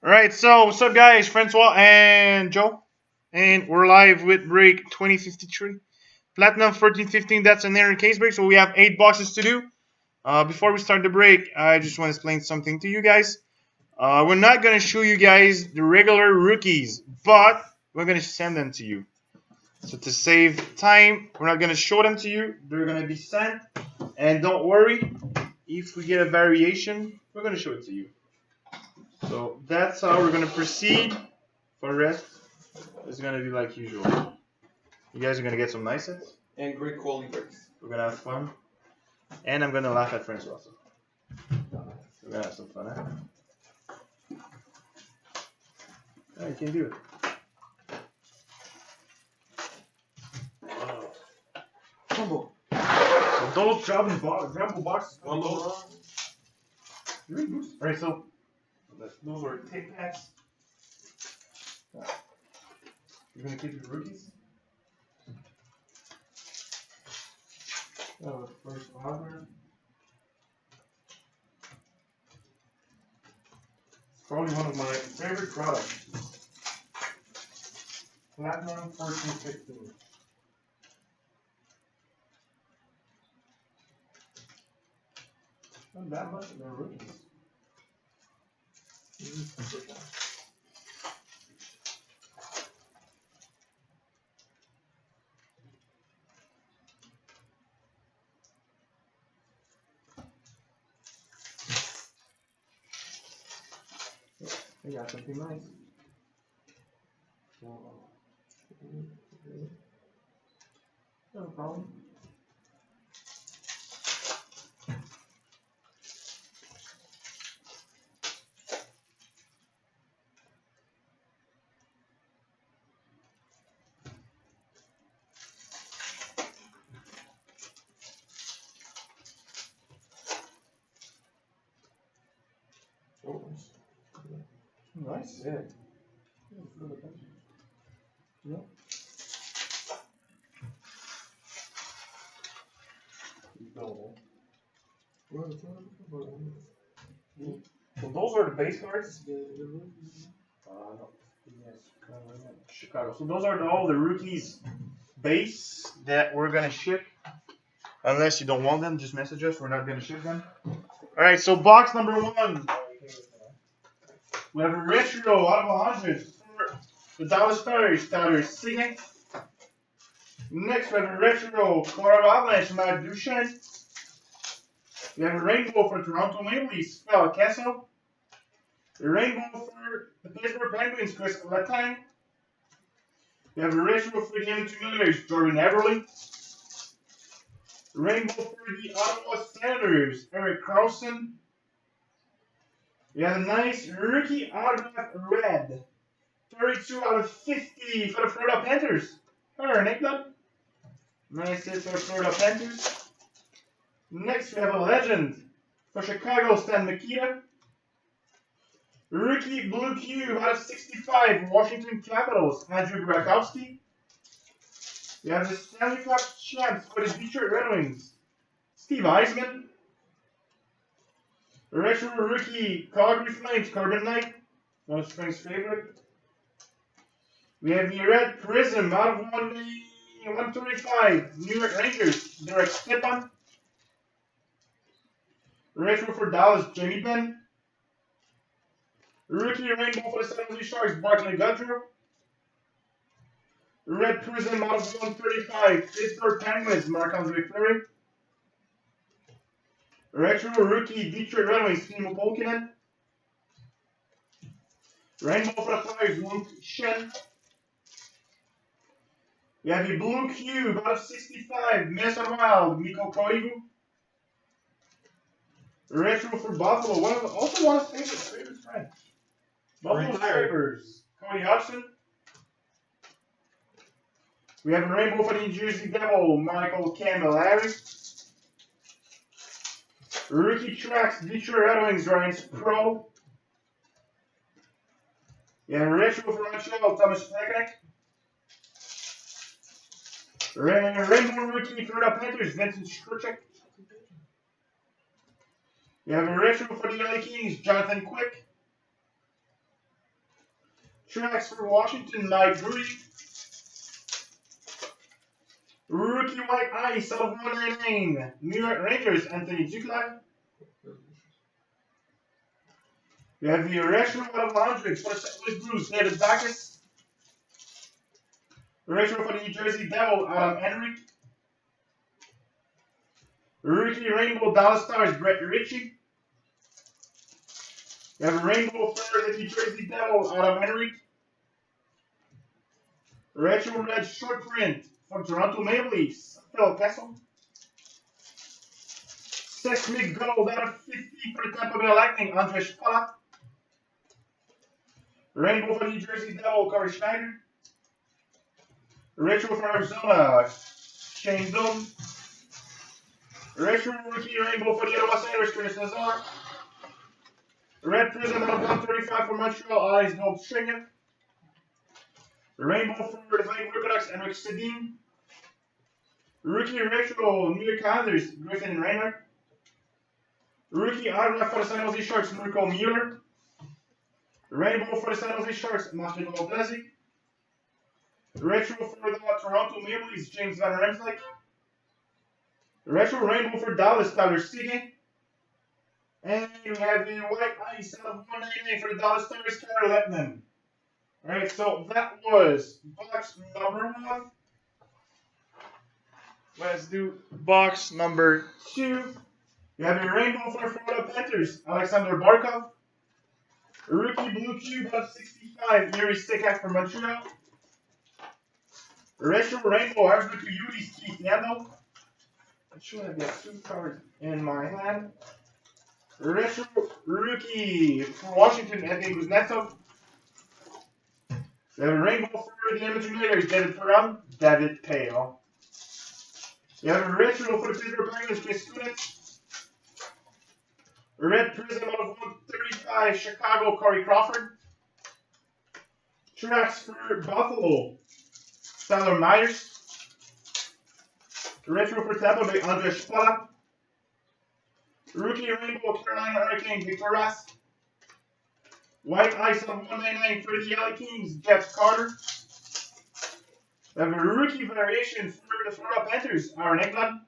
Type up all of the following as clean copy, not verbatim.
Alright, so what's up guys? Francois and Joe. And we're live with break 2053. Platinum 1315, that's an error case break, so we have 8 boxes to do. Before we start the break, I just want to explain something to you guys. We're not going to show you guys the regular rookies, but we're going to send them to you. So to save time, we're not going to show them to you. They're going to be sent. And don't worry, if we get a variation, we're going to show it to you. So that's how we're going to proceed. For the rest, it's going to be like usual. You guys are going to get some nice hits. And great quality breaks. We're going to have fun. And I'm going to laugh at friends also. We're going to have some fun, huh? Yeah, you can do it. Wow. Jumbo. Those jumbo boxes. Alright, so those are Tic Tacs. You're going to keep your rookies? First order. It's probably one of my favorite products. Platinum 1415. Not that much, they're rookies. I got something nice. No problem. Oh, nice. Yeah. Yeah. So those are the base cards. No. Chicago. So those are all the rookies base that we're gonna ship. Unless you don't want them, just message us. We're not gonna ship them. All right. So box number 1. We have a retro out of 100 for the Dallas Stars Signet. Next, we have a retro Colorado Avalanche Matt Duchene. We have a rainbow for Toronto Maple Leafs Phil Kessel. A rainbow for the Pittsburgh Penguins Chris Letang. We have a retro for the Edmonton Oilers Jordan Eberle. Rainbow for the Ottawa Senators Erik Karlsson. We have a nice rookie autograph red. 32 out of 50 for the Florida Panthers. Alright, Nickland. Nice hit for the Florida Panthers. Next, we have a legend for Chicago, Stan Mikita. Rookie blue cube out of 65, Washington Capitals, Andrew Brakowski. We have the Stanley Cup champs for the Detroit Red Wings, Steve Eisman. Retro rookie Calgary Flames, Corbin Knight, one of Spring's favorite. We have the red prism out of 135, New York Rangers, Derek Stepan. Retro for Dallas, Jamie Benn. Rookie rainbow for the San Jose Sharks, Barclay Goodrow. Red prism out of 135, Pittsburgh Penguins, Marc-Andre Fleury. Retro rookie Detroit Red Wings, Timo Pulkkinen. Rainbow for the Flyers, Luke Shen. We have a blue cube out of 65, Minnesota Wild, Mikko Koivu. Retro for Buffalo, also one of his favorite friends. Buffalo Sabres, Cody Hudson. We have a rainbow for the New Jersey Devil, Michael Camilleri. Rookie tracks, Detroit Red Wings, Ryan Pro. We have a retro for Montreal, Thomas Plekanec. Rainbow rookie for the Panthers, Vincent Skrcek. We have a retro for the LA Kings, Jonathan Quick. Tracks for Washington, Mike Green. Rookie White Ice out of 199. New York Rangers, Anthony Duclair. We have the retro out of 100 for the St. Louis Blues, David Backes. Retro for the New Jersey Devil, Adam Henry. Rookie Rainbow Dallas Stars, Brett Ritchie. We have a Rainbow for the New Jersey Devil, Adam Henry. Retro Red Short Print for Toronto Maple Leafs, Phil Kessel. Seismic Gold out of 50 for the Tampa Bay Lightning, Andres Spala. Rainbow for New Jersey Devil, Corey Schneider. Retro for Arizona, Shane Doan. Retro Rookie Rainbow for the Ottawa Senators, Chris Nazar. Red Prism out of 135 for Montreal, Eyes Gold Stringer. Rainbow for the Vancouver Canucks, Henrik Sedin. Rookie Retro, New York Islanders, Griffin Reinhardt. Rookie autograph for the San Jose Sharks, Mirko Mueller. Rainbow for the San Jose Sharks, Martin Goldezi. Retro for the Toronto Maple Leafs, James Van Riemsdyk. Retro Rainbow for Dallas, Tyler Seguin. And we have the White Ice out of 199 for the Dallas Stars, Tyler Lettman. Alright, so that was box number 1. Let's do box number 2. You have your Rainbow for the Florida Panthers, Alexander Barkov. Rookie Blue Cube of 65, Yuri Stikak from Montreal. Retro Rainbow, Arizona Coyotes, Keith Yandel. I should have got 2 cards in my hand. Retro Rookie for Washington, Anthony Kuznetsov. We have a Rainbow for the Edmonton Oilers, David Perron, David Pale. You have a Retro for the Pittsburgh Penguins, Chris Kunitz. Red Prism out of 135, Chicago, Corey Crawford. Tracks for Buffalo, Tyler Myers. Retro for Tampa Bay, Andres Spala. Rookie Rainbow, Carolina Hurricanes, Victor Rask. White Ice of 199 for the LA Kings, Jeff Carter. We have a rookie variation for the Florida Panthers, Aaron Ekblad.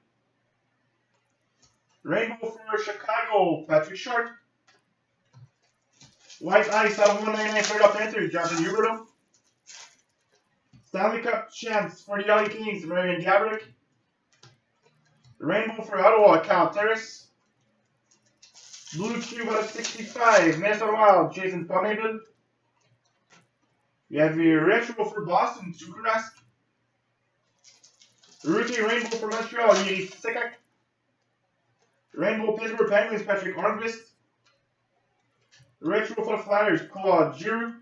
Rainbow for Chicago, Patrick Sharp. White Ice out of 199 for the Panthers, Jonathan Huberdeau. Stanley Cup champs for the LA Kings, Marian Gaborik. Rainbow for Ottawa, Kyle Terrace. Blue Cube out of 65, Minnesota Wild, Jason Pominville. We have the Retro for Boston, Tuukka Rask. Rookie Rainbow for Montreal, Yuri Stikak. Rainbow Pittsburgh Penguins, Patrick Hornqvist. Retro for the Flyers, Claude Giroux.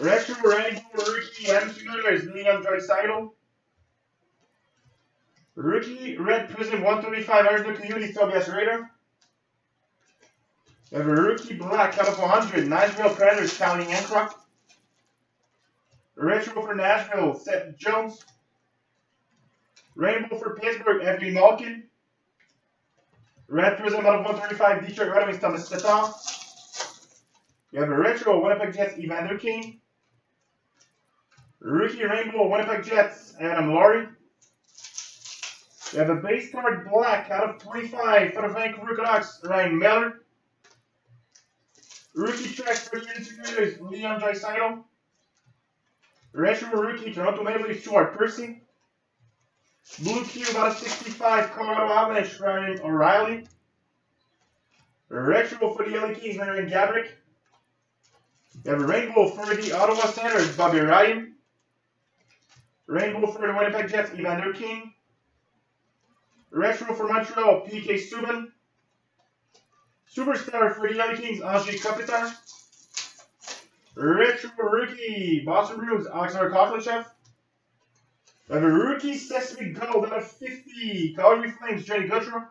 Retro Rainbow Rookie Edmonton Oilers, Leon Draisaitl. Rookie Red Prism 135, Arizona Coyotes, Tobias Rader. We have a Rookie Black out of 100, Nashville Predators, County Ancroft. Retro for Nashville, Seth Jones. Rainbow for Pittsburgh, Evgeny Malkin. Red Prism out of 135, Detroit Red Wings, Thomas Tatar. We have a Retro, Winnipeg Jets, Evander Kane. Rookie Rainbow, Winnipeg Jets, Adam Laurie. We have a base card Black out of 25 for the Vancouver Canucks, Ryan Miller. Rookie tracks for the Edmonton Oilers, Leon Draisaitl. Retro Rookie, Toronto Maple Leafs, Stuart Percy. Blue Cube out of 65, Colorado Avalanche, Ryan O'Reilly. Retro for the LA Kings, Marian Gaborik. We have a Rainbow for the Ottawa Senators, Bobby Ryan. Rainbow for the Winnipeg Jets, Evander King. Retro for Montreal, PK Subban. Superstar for the LA Kings, Andrei Kopitar. Retro Rookie, Boston Bruins, Alexander Kovalchev. We have a Rookie Sesame Gold out of 50, Calgary Flames, Jenny Gautreau.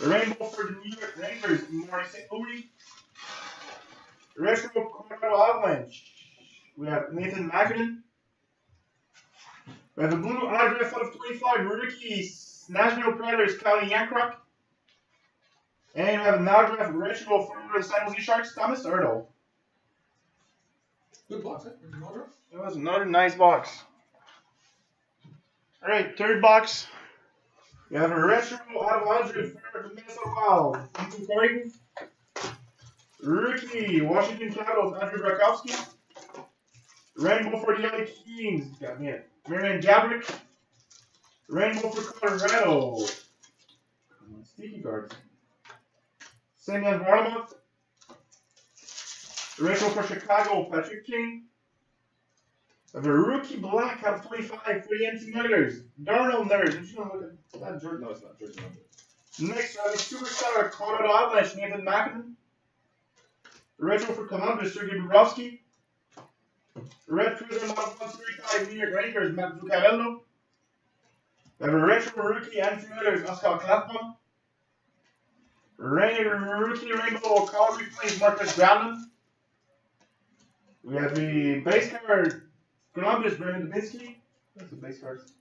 Rainbow for the New York Rangers, Maurice St. Louis. Retro Colorado Avalanche. We have Nathan McKinnon. We have a blue autograph out of 25, Rookies, Nashville Predators, County Ancroft. And we have an autograph retro for the San Jose Sharks, Thomas Ertl. Good box, eh? Another? That was another nice box. Alright, third box. You have a retro out of 100 for the Minnesota Wild. Ethan Clayton. Rookie, Washington Capitals, Andrew Brakowski. Rainbow for the LA Kings. Got me it. Marian Gabrick. Rainbow for Colorado. Come on, sticky cards. Semyon Varlamov. Retro for Chicago, Patrick King. I have a rookie black out of 25 for the NC Oilers. Darnell Nurse. I'm just going to look at that jersey. No, it's not jersey number. Next, I have a superstar Colorado Avalanche, Nathan McKinnon. Retro for Columbus, Sergei Bobrovsky. Red Prism out of 135 New York Rangers, Matt Zuccarello. We have a retro rookie Anthony Oilers, Oscar Klappmann. Rookie Rainbow Calgary Flames, Marcus Granlund. We have the base card Columbus, Brendan Dubinsky. That's the base cards.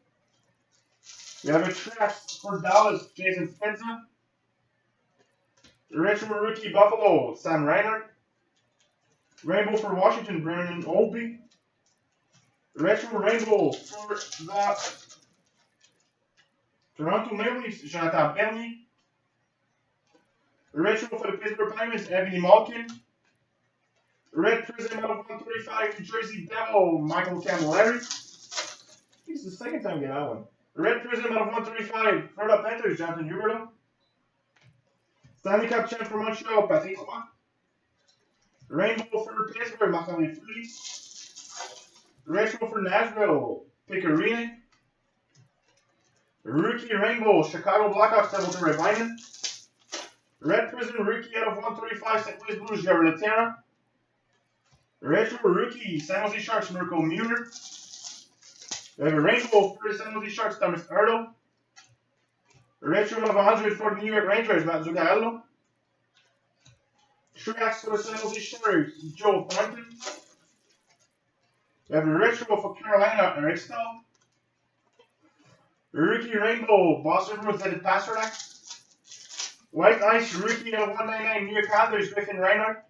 We have a trash for Dallas, Jason Spezza. Retro rookie Buffalo, Sam Reinhart. Rainbow for Washington, Brendan Olby. Retro Rainbow for the Toronto Maple Leafs, Jonathan Bernier. Retro for the Pittsburgh Penguins, Evgeny Malkin. Red Prism out of 135, New Jersey Devil, Michael Camilleri. I think it's the second time we get that one. Red Prism out of 135, Florida Panthers, Jonathan Huberdeau. Stanley Cup champ for Montreal, Patrick Roy. Rainbow for Pittsburgh, Marc-André Fleury. Retro for Nashville, Pickering. Rookie Rainbow, Chicago Blackhawks, Salvatore Vinen. Red Prism rookie out of 135, St. Louis Blues, Jared Laterra. Retro rookie, San Jose Sharks, Mirko Mueller. We have a rainbow for the San Jose Sharks, Thomas Erdo. Retro of 100 for the New York Rangers, Matt Zuccarello. Tracks for the San Jose Sharks, Joe Thornton. We have a retro for Carolina, Eric Stahl. Rookie rainbow, Boston Bruins, David Pastrnak. White Ice rookie of 199, New York Islanders, Griffin Reinhardt.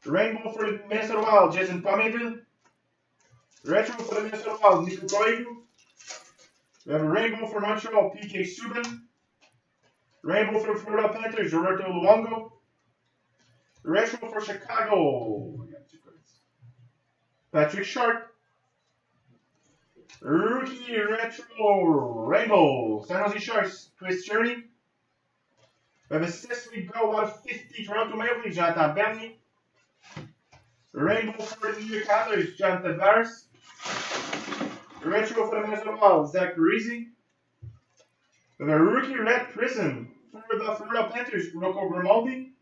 Rainbow for the Minnesota Wild, Jason Pominville. Retro for the Minnesota Wild, Nico Koivu. We have a rainbow for Montreal, PK Subban. Rainbow for the Florida Panthers, Roberto Luongo. Retro for Chicago, Patrick Sharp. Rookie retro rainbow, San Jose Sharks, Chris Cherney. We have a 6-week go out of 50 Toronto Maple Leafs, Jonathan Bernier. Rainbow for the New York Islanders, Jonathan Tavares. Retro for the Minnesota Wild, Zach Parise. We have a rookie red prism for the Florida Panthers, Rocco Grimaldi.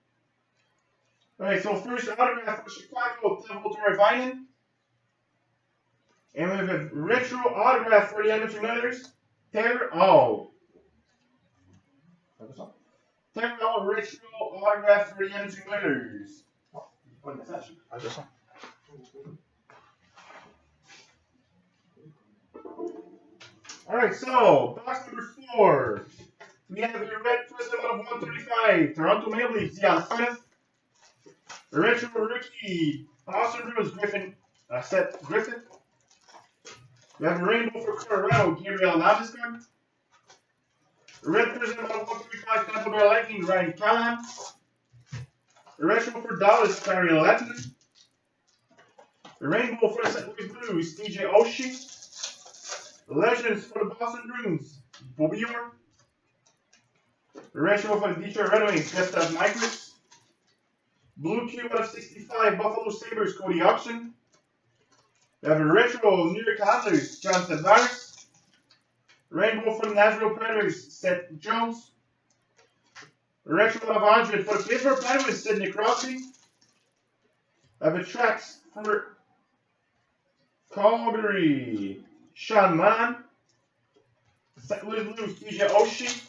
Alright, so first autograph for Chicago, Salvatore Vinen. And we have a retro autograph for the Edmonton Oilers, Taylor Hall. Taylor Hall retro autograph for the Edmonton Oilers. Alright, so box number 4. We have a red prism out of 135, Toronto Maple Leafs, Dion Phaneuf. Retro rookie, Boston Bruins, Seth Griffin. We have a rainbow for Colorado, Gabriel Landeskog. Red prism out of 135, Tampa Bay Lightning, Ryan Callahan. Retro for Dallas, Barry Lettman. Rainbow for the St. Louis Blues, TJ Oshie. Legends for the Boston Bruins, Bobby Orr. Retro for the Detroit Red Wings, Gustav Nyquist. Blue Cube out of 65, Buffalo Sabres, Cody Hodgson. We have a retro New York Islanders, Jonathan Tavares. Rainbow for the Nashville Predators, Seth Jones. Retro of 100 for the Pittsburgh Penguins, Sidney Crosby. We have a tracks for Calgary, Sean Mann. St. Louis Blues, TJ Oshie.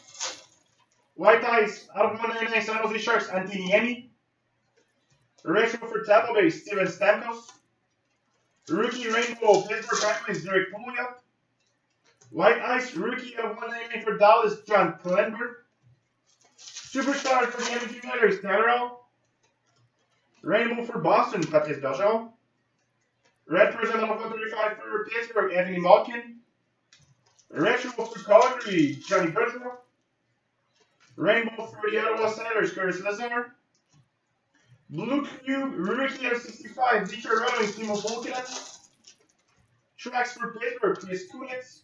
White Ice out of 199, San Jose Sharks, Antti Niemi. Retro for Tampa Bay, Steven Stamkos. Rookie Rainbow, Pittsburgh Penguins, Derek Pouliot. White Ice, rookie of 199 for Dallas, John Klingberg. Superstar for the Edmonton Oilers, Taylor Hall. Rainbow for Boston, Patrice Bergeron. Red Prism out of 135 for Pittsburgh, Anthony Malkin. Retro for Calgary, Johnny Gaudreau. Rainbow for the Ottawa Senators, Curtis Lazar. Blue Cube, rookie of 65, Detroit Red Wings, Timo Volkinen. Tracks for Pittsburgh, Chris Kunitz.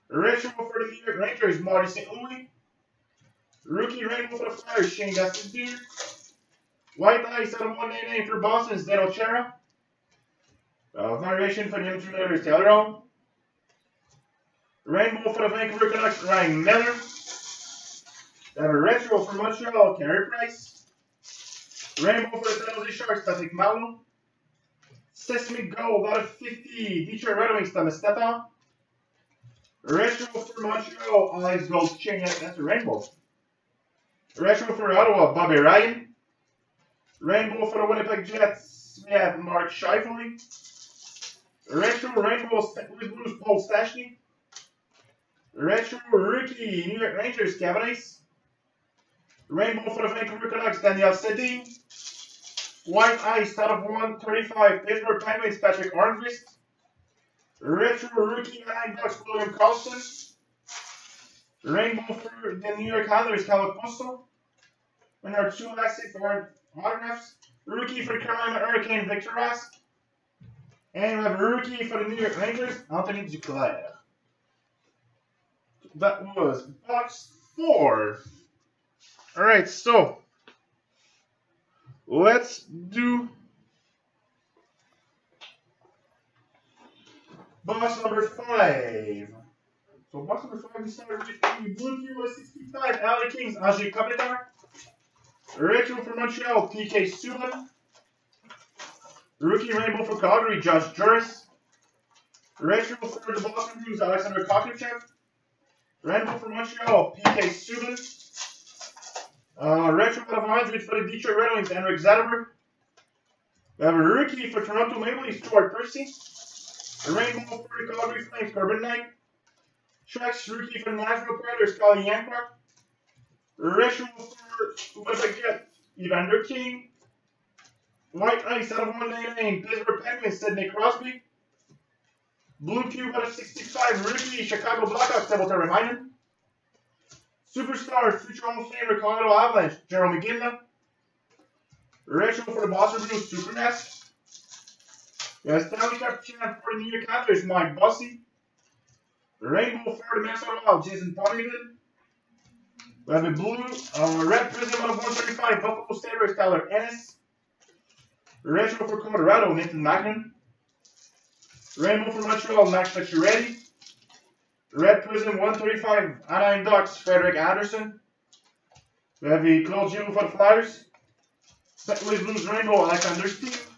Retro for the New York Rangers, Marty St. Louis. Rookie Rainbow for the Flyers, Shane Gostisbehere. White Ice out of 199 for Boston, Zdeno Chara. Variation for the Edmonton Oilers, Taylor Hall. Rainbow for the Vancouver Canucks, Ryan Miller. They have a retro for Montreal, Carey Price. Rainbow for the San Jose Sharks, Patrick Marleau. Sesame Gold out of 50, Detroit Red Wings, Thomas Tatar. Retro for Montreal, Alex Gold-Cheniak, that's a rainbow. Retro for Ottawa, Bobby Ryan. Rainbow for the Winnipeg Jets, we have Mark Scheifele. Retro Rainbow St. Louis Blues, Paul Stastny. Retro Rookie, New York Rangers, Kevin Ace. Rainbow for the Vancouver Canucks, Daniel Sedin. White Ice out of 135, Pittsburgh Penguins, Patrick Arnquist. Retro Rookie, Anaheim Ducks, William Karlsson. Rainbow for the New York Islanders, Cal Posto. And our two last six are autographs. Rookie for the Carolina Hurricane, Victor Rask. And we have a rookie for the New York Rangers, Anthony Duclair. That was box 4. Alright, so let's do box number 5. So box number 5 we started with the Blue Hero 65, LA Kings, Ajay Kopitar. Retro for Montreal, PK Subban. Rookie Rainbow for Calgary, Josh Juris. Retro for the Boston Bruins, Alexander Kovalchuk. Rainbow for Montreal, PK Subban. Retro out of 100 for the Detroit Red Wings, Henrik Zetterberg. We have a rookie for Toronto Maple Leafs, Stuart Percy. A rainbow for the Calgary Flames, Corbin Knight. Tracks rookie for the Nashville Predators, Colin Yankovic. Retro for Winnipeg Jets, Evander King. White Ice out of 199, Pittsburgh Penguins, Sidney Crosby. Blue Cube out of 65, rookie, Chicago Blackhawks, Devonta Remainen. Superstar, future Hall of Famer, Colorado Avalanche, Jerome McGinley. Retro for the Boston Bruins, Supernest. We have Stanley Cup champ for the New York Islanders, Mike Bossy. Rainbow for the Minnesota Wild, Jason Ponnington. We have a blue, red prism out of 135, Buffalo Sabres, Tyler Ennis. Retro for Colorado, Nathan Macklin. Rainbow for Montreal, Max Pacioretty. Red Prism 135, Anaheim Ducks, Frederick Anderson. We have the Claude Giroux for the Flyers. St. Louis Blues Rainbow, Alexander Steve.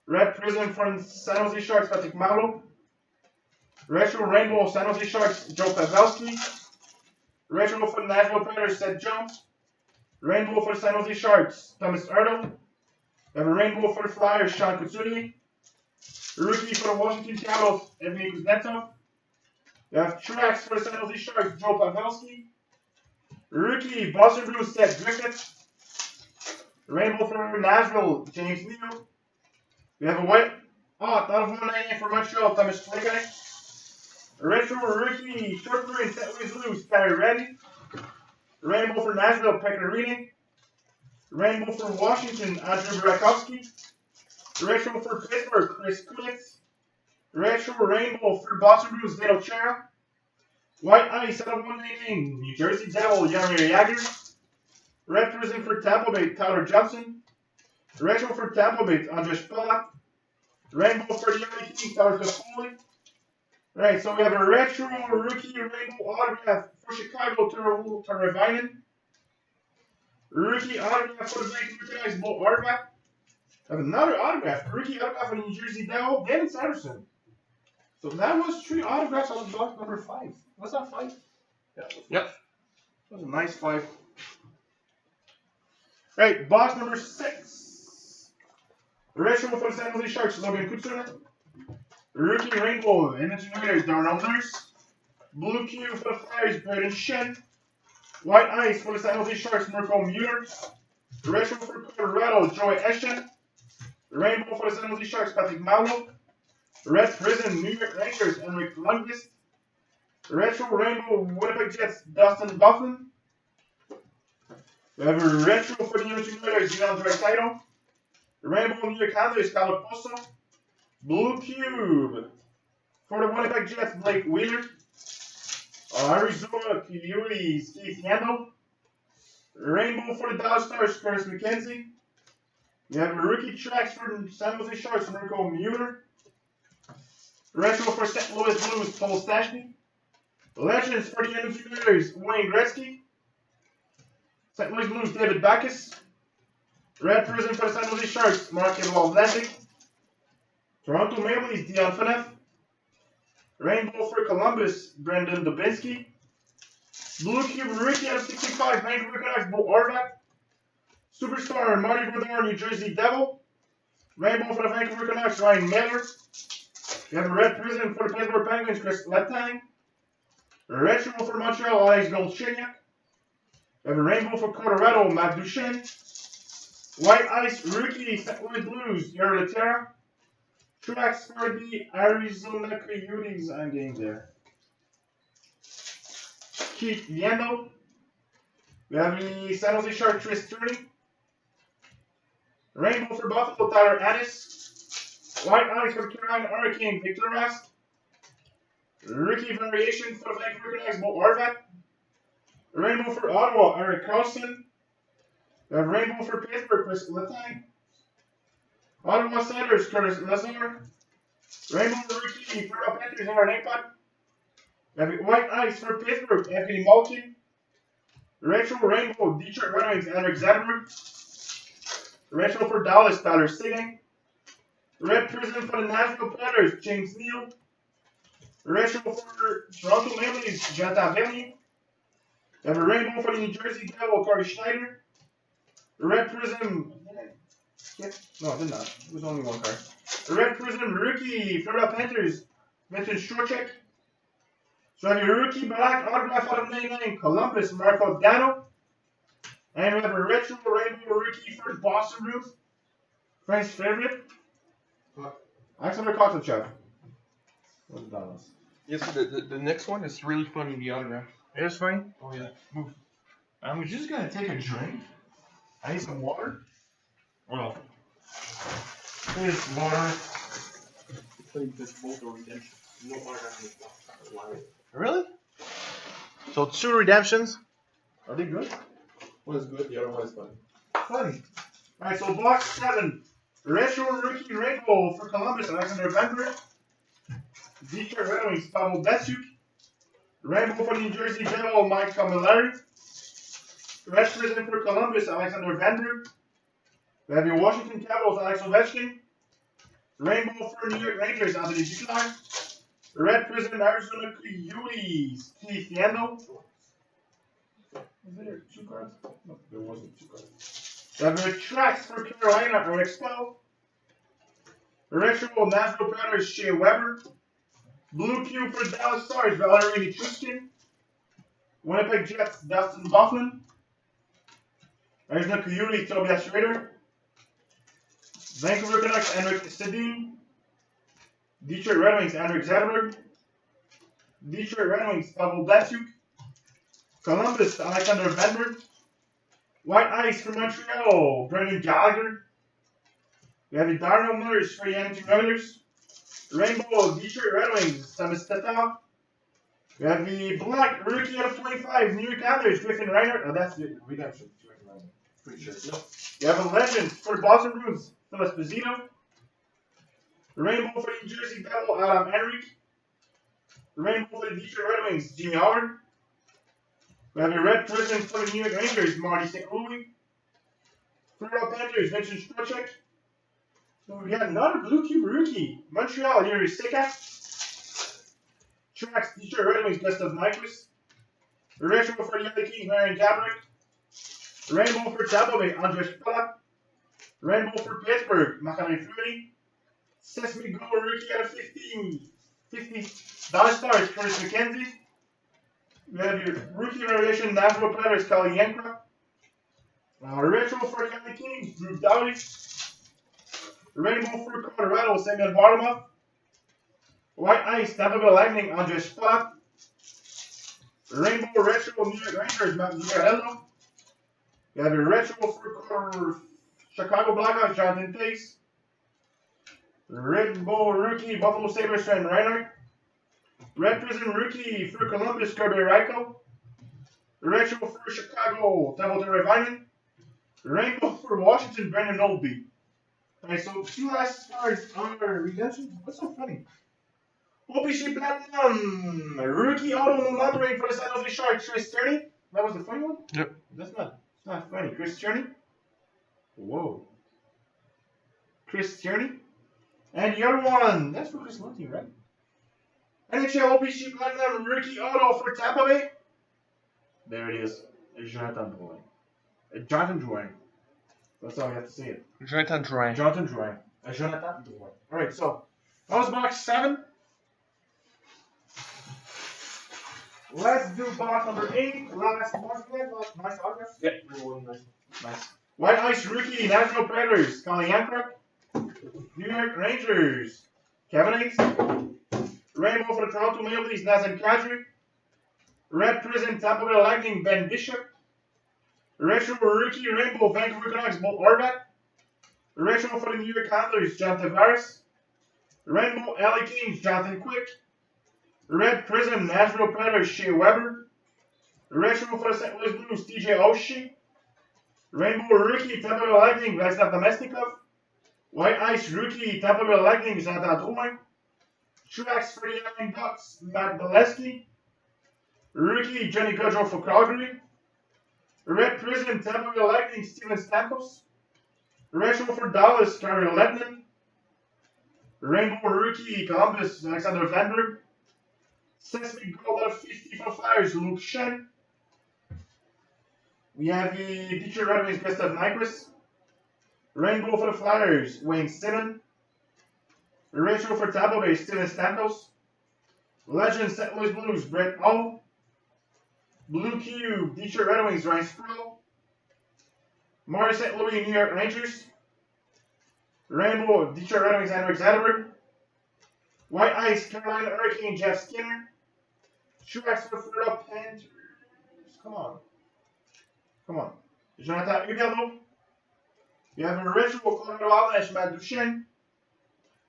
Red Prism from San Jose Sharks, Patrick Marleau. Retro Rainbow, San Jose Sharks, Joe Pavelski. Retro for the Nashville Predators, Seth Jones. Rainbow for the San Jose Sharks, Thomas Erdo. We have a rainbow for the Flyers, Sean Couturier. Rookie for the Washington Capitals, Evgeny Kuznetsov. We have tracks for the San Jose Sharks, Joe Pavelski. Rookie, Boston Bruins, Seth Griffith. Rainbow for Nashville, James Neal. We have a white out of 199 for Montreal, Thomas Flegay. Retro rookie, short in St. Louis Blues, Barry Reddy. Rainbow for Nashville, Pekka Rinne. Rainbow for Washington, Andrew Burakovsky. Retro for Pittsburgh, Chris Kunitz. Retro Rainbow for Boston Bruins, Zdeno Chara. White Ice out of 199, New Jersey Devil, Jaromir Jagr. Red Prism for Tampa Bay, Tyler Johnson. Retro for Tampa Bay, Andres Pellat. Rainbow for the LA Kings, Tyler Toffoli. Right, so we have a retro rookie rainbow autograph for Chicago, Turo Teravainen. Rookie autograph for the Vancouver Canucks, Bo Arvac. I have another autograph, rookie autograph for the New Jersey Devil, David Sanderson. So that was 3 autographs on box number 5. Was that 5? Yeah. Yep. That was a nice 5. Right, box number 6. Retro for the San Jose Sharks, Logan Couture. Rookie Rainbow, Edmonton Oilers, Darnell Nurse. Blue Cube for the Flyers, Braden Shen. White Ice for the San Jose Sharks, Mirko Mueller. Retro for Colorado, Joey Eschen. Rainbow for the San Jose Sharks, Patrick Malo. Red Prison, New York Rangers, Henrik Lundqvist. Retro Rainbow, Winnipeg Jets, Dustin Bufflin. We have a retro for the New York Islanders, Leon Draisaitl. Rainbow New York Islanders, Kyle Poso. Blue Cube for the Winnipeg Jets, Blake Wheeler. Arizona Coyotes, Keith Yandel. Rainbow for the Dallas Stars, Curtis McKenzie. We have a rookie tracks for the San Jose Sharks, Mirko Mueller. Retro for St. Louis Blues, Paul Stastny. Legends for the Edmonton Oilers, Wayne Gretzky. St. Louis Blues, David Backes. Red Prison for the San Jose Sharks, Mark-Edouard Vlasic. Toronto Maple Leafs, Dion Phaneuf. Rainbow for Columbus, Brendan Dubinsky. Blue Cube rookie out of 65, Vancouver Canucks, Bo Horvat. Superstar, Marty Brodeur, New Jersey Devil. Rainbow for the Vancouver Canucks, Ryan Miller. We have a red prison for the Pittsburgh Penguins, Chris Letang. Retro for Montreal, Alex Galchenyuk. We have a rainbow for Colorado, Matt Duchene. White Ice rookie, St. Louis Blues, Yuri Laterra. Tracks for the Arizona Coyotes, I'm getting there. Keith Yandel. We have the San Jose Sharks, Tris Turner. Rainbow for Buffalo, Tyler Addis. White Ice for Carolina Hurricane, Victor Rask. Rookie variation for the Vancouver Canucks, Bo Horvat. Rainbow for Ottawa, Erik Karlsson. We have rainbow for Pittsburgh, Chris Letang. Ottawa Senators, Curtis Lazar. Rainbow rookie for the Panthers, Aaron Ekblad. We have white ice for Pittsburgh, Anthony Malkin. Retro rainbow, Detroit Red Wings, Henrik Zetterberg. Retro for Dallas, Tyler Seguin. Red Prison for the Nashville Predators, James Neal. Retro for Toronto Maple Leafs, Jonathan Villeneuve. We have a rainbow for the New Jersey Devil, Corey Schneider. Red Prism. No, it did not. It was only one card. The Red Prism rookie, Florida Panthers, Vincent Trocheck. So I have your rookie black autograph out of 99, Columbus, Marco Dano. And we have a retro rainbow rookie for Boston Bruins, Frank's favorite, Alexander Kovalchuk. What's Dallas? Yes, the next one is really funny, the autograph. It is funny. Oh, yeah. Move. I'm just gonna take a drink. I need some water. Well, here's water. This photo redemption. No autograph. Really? So 2 redemptions. Are they good? One is good, the other one is funny. Funny. Alright, so box 7. Retro rookie rainbow for Columbus, Alexander Vanberg. Detroit Red Wings, Pavel Datsyuk. Rainbow for New Jersey Devil, Mike Camilleri. Red Prison for Columbus, Alexander Vanberg. We have your Washington Capitals, Alex Ovechkin. Rainbow for New York Rangers, Anthony Duclair. Red Prison, Arizona Coyotes, Keith Yandel. Was there 2 cards? No, there wasn't 2 cards. We have your tracks for Carolina, Eric Spell. Retro Nashville Predators, Shea Weber. Blue Cube for Dallas Stars, Valerie Nichushkin. Winnipeg Jets, Dustin Bufflin. Arizona Coyotes, Tobias Schrader. Vancouver Canucks, Henrik Sedin. Detroit Red Wings, Henrik Zetterberg. Detroit Red Wings, Pavel Datsyuk. Columbus, Alexander Vanberg. White Ice for Montreal, Brendan Gallagher. We have the Darnell Millers for the Edmonton Oilers. Rainbow, Detroit Red Wings, Thomas Tatar. We have the black rookie out of 25, New York Islanders, Griffin Reinhardt. Oh, that's the redemption. Pretty sure. No. You have a legend for the Boston Bruins, Philip Esposito. Rainbow for the New Jersey Devil, Adam Henrique. Rainbow for the Detroit Red Wings, Jimmy Howard. We have a red prison for the New York Rangers, Marty St. Louis. Florida Panthers, Vincent Trocheck. So we got another Blue Cube rookie, Montreal, Yuri Sika. Tracks, Detroit Red Wings, Gustav Nyquist. Retro for the LA Kings, Marian Gaborik. Rainbow for Tampa Bay, Andres Palat. Rainbow for Pittsburgh, Marc-André Fleury. Sesame Go rookie out of 50 Dallas Stars, Curtis McKenzie. We have your rookie variation, Nashville Predators, Kali Yankra. Retro for the LA Kings, Drew Doughty. Rainbow for Colorado, Samuel Varlamov. White Ice, Tampa Bay Lightning, Andre Spot. Rainbow Retro, New York Rangers, Matt Zuccarello. You have a Retro for Chicago Blackhawks, Jonathan Tace. Rainbow Rookie, Buffalo Sabres, Trent Reinhardt. Red Prison Rookie for Columbus, Kirby Ryko. Retro for Chicago, Templeton Revining. Rainbow for Washington, Brandon Oldby. Alright, so 2 last cards are redemptions. What's so funny? OPC Platinum, Rookie Auto no numbering for the San Jose Sharks, Chris Tierney. That was the funny one? Yep. It's not funny. Chris Tierney. Whoa. Chris Tierney. And the other one, that's for Chris Lunty, right? NHL OPC Platinum, Rookie Auto for Tampa Bay. There it is. Jonathan Drouin. Jonathan Drouin. That's how we have to say it. Jonathan Drouin. Jonathan Drouin. Jonathan Drouin. Alright, so that was box 7. Let's do box number 8. Last box again. Nice autograph. Yeah, nice. White Ice Rookie, Nashville Predators, Colin Yankruk. New York Rangers, Kevin Hayes. Rainbow for the Toronto Maple Leafs, Nazem Kadri. Red Prison, Tampa Bay Lightning, Ben Bishop. Retro Rookie Rainbow, Vancouver Canucks, Bo Horvat. Retro for the New York Handlers, John Tavares. Rainbow LA Kings, Jonathan Quick. Red Prism, Nashville Predators, Shea Weber. Retro for the St. Louis Blues, TJ Oshie. Rainbow Rookie, Tampa Bay Lightning, Vladislav Namestnikov. White Ice Rookie, Tampa Bay Lightning, Jonathan Drouin. Truax for the Young Ducks, Matt Bolesky. Rookie, Johnny Gaudreau for Calgary. Red Prism, Tampa Bay Lightning, Steven Stamkos. Retro for Dallas, Gary Lettman. Rainbow Rookie, Columbus, Alexander Vanberg. Sesame Gold out of 50 for Flyers, Luke Shen. We have the Detroit Red Wings, Gustav Nyquist. Rainbow for the Flyers, Wayne Simon. Retro for Tampa Bay, Steven Stamkos. Legend St. Louis Blues, Brett Hull. Blue Cube, Detroit Red Wings, Ryan Sproul. Mars St. Louis, New York Rangers. Rainbow, Detroit Red Wings, Henrik Zetterberg. White Ice, Carolina Hurricane, Jeff Skinner. Truax for Florida Panthers. Come on. Jonathan Huberdeau. You have a Retro Colorado Avalanche, Matt Duchene.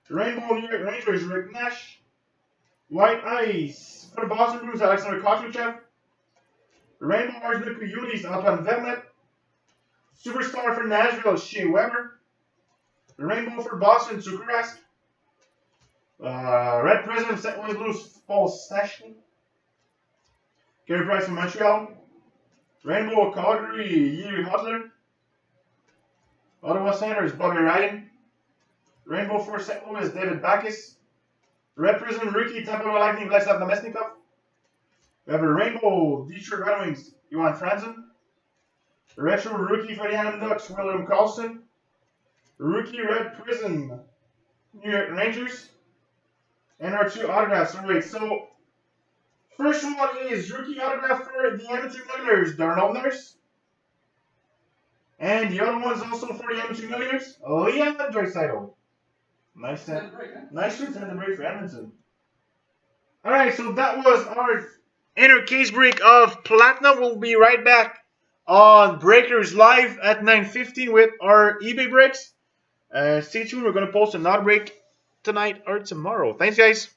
Rainbow New York Rangers, Rick Nash. White Ice for the Boston Bruins, Alexander Kovalchev. Rainbow Orange Coyotes, Antoine Vermette. Superstar for Nashville, Shea Weber. Rainbow for Boston, Sukurask. Red Prism, St. Louis Blues, Paul Stastny. Carey Price from Montreal. Rainbow Calgary, Yuri Hudler. Ottawa Senators, Bobby Ryan. Rainbow for St. Louis, David Backes. Red Prism Rookie, Tampa Bay Lightning, Vladislav Namestnikov. We have a Rainbow Detroit Red Wings, Johan Franzen. Retro Rookie for the Anaheim Ducks, William Karlsson. Rookie Red Prism, New York Rangers. And our 2 autographs. Alright, so first one is rookie autograph for the Edmonton Oilers, Darnell Nurse. And the other one's also for the Edmonton Oilers, Leon Draisaitl. Nice set. Nice shoots in the break for Edmonton. Alright, so that was our inner case break of Platinum. We'll be right back on Breakers Live at 9:15 with our eBay breaks. Stay tuned. We're going to post another break tonight or tomorrow. Thanks, guys.